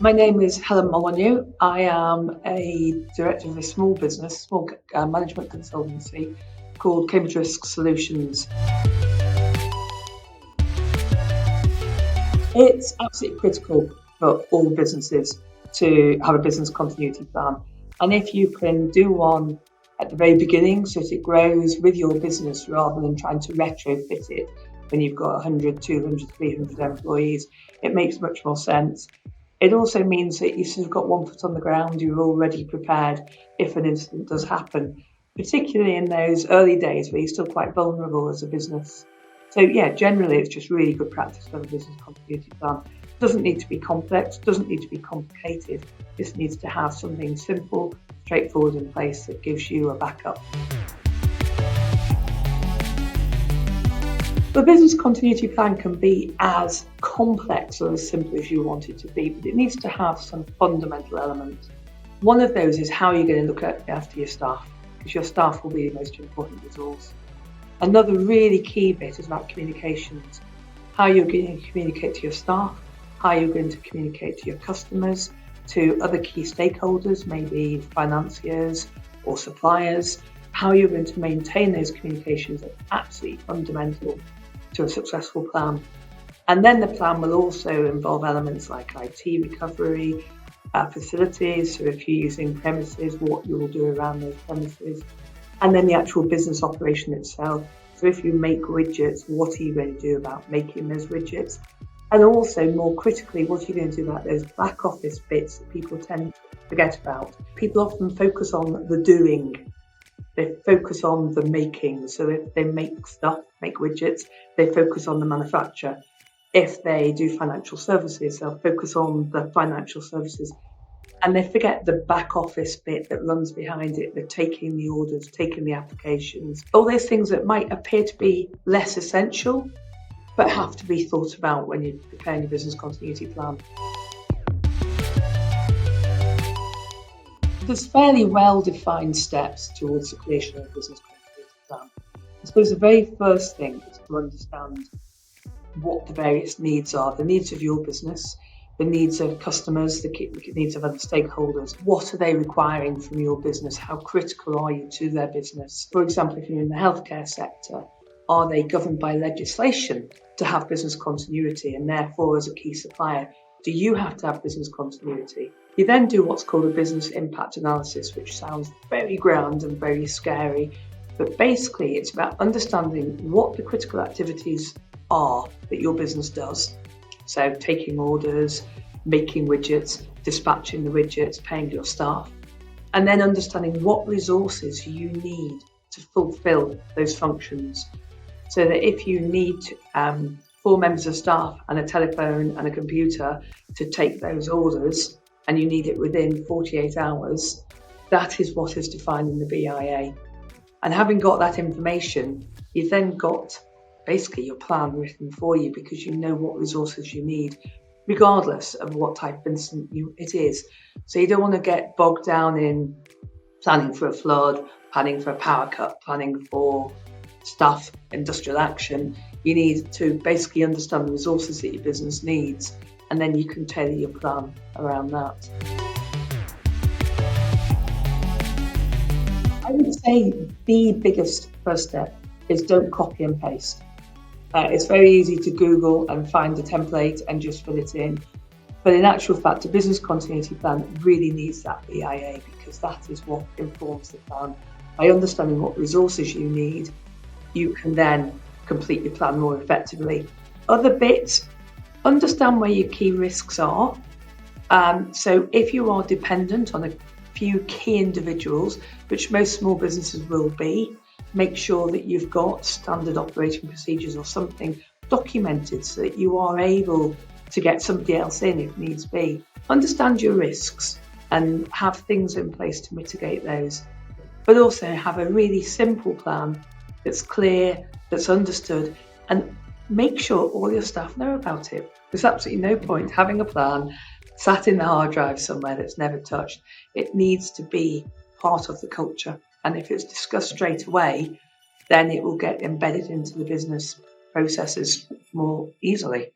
My name is Helen Molyneux. I am a director of a small management consultancy called Cambridge Risk Solutions. It's absolutely critical for all businesses to have a business continuity plan. And if you can do one at the very beginning so that it grows with your business rather than trying to retrofit it when you've got 100, 200, 300 employees, it makes much more sense. It also means that you've sort of got one foot on the ground, you're already prepared if an incident does happen, particularly in those early days where you're still quite vulnerable as a business. So yeah, generally it's just really good practice to have a business continuity plan. It doesn't need to be complex, doesn't need to be complicated, just needs to have something simple, straightforward in place that gives you a backup. The business continuity plan can be as complex or as simple as you want it to be, but it needs to have some fundamental elements. One of those is how you're going to look after your staff, because your staff will be the most important resource. Another really key bit is about communications, how you're going to communicate to your staff, how you're going to communicate to your customers, to other key stakeholders, maybe financiers or suppliers. How you're going to maintain those communications is absolutely fundamental to a successful plan. And then the plan will also involve elements like IT recovery, facilities, so if you're using premises, what you will do around those premises, and then the actual business operation itself. So if you make widgets, what are you going to do about making those widgets? And also, more critically, what are you going to do about those back office bits that people tend to forget about? People often focus on the doing. They focus on the making. So if they make stuff, make widgets, they focus on the manufacture. If they do financial services, they'll focus on the financial services. And they forget the back office bit that runs behind it, the taking the orders, taking the applications, all those things that might appear to be less essential, but have to be thought about when you're preparing your business continuity plan. There's fairly well-defined steps towards the creation of a business continuity plan. I suppose the very first thing is to understand what the various needs are, the needs of your business, the needs of customers, the needs of other stakeholders. What are they requiring from your business? How critical are you to their business? For example, if you're in the healthcare sector, are they governed by legislation to have business continuity? And therefore, as a key supplier, do you have to have business continuity? You then do what's called a business impact analysis, which sounds very grand and very scary. But basically, it's about understanding what the critical activities are that your business does. So taking orders, making widgets, dispatching the widgets, paying your staff, and then understanding what resources you need to fulfill those functions. So that if you need 4 members of staff and a telephone and a computer to take those orders, and you need it within 48 hours, that is what is defined in the BIA. And having got that information, you've then got basically your plan written for you, because you know what resources you need, regardless of what type of incident it is. So you don't want to get bogged down in planning for a flood, planning for a power cut, planning for staff industrial action. You need to basically understand the resources that your business needs, and then you can tailor your plan around that. I would say the biggest first step is don't copy and paste. It's very easy to Google and find a template and just fill it in. But in actual fact, a business continuity plan really needs that BIA, because that is what informs the plan. By understanding what resources you need, you can then complete your plan more effectively. Other bits, understand where your key risks are. So if you are dependent on a few key individuals, which most small businesses will be, make sure that you've got standard operating procedures or something documented so that you are able to get somebody else in if needs be. Understand your risks and have things in place to mitigate those, but also have a really simple plan that's clear, that's understood, and make sure all your staff know about it. There's absolutely no point having a plan sat in the hard drive somewhere that's never touched. It needs to be part of the culture. And if it's discussed straight away, then it will get embedded into the business processes more easily.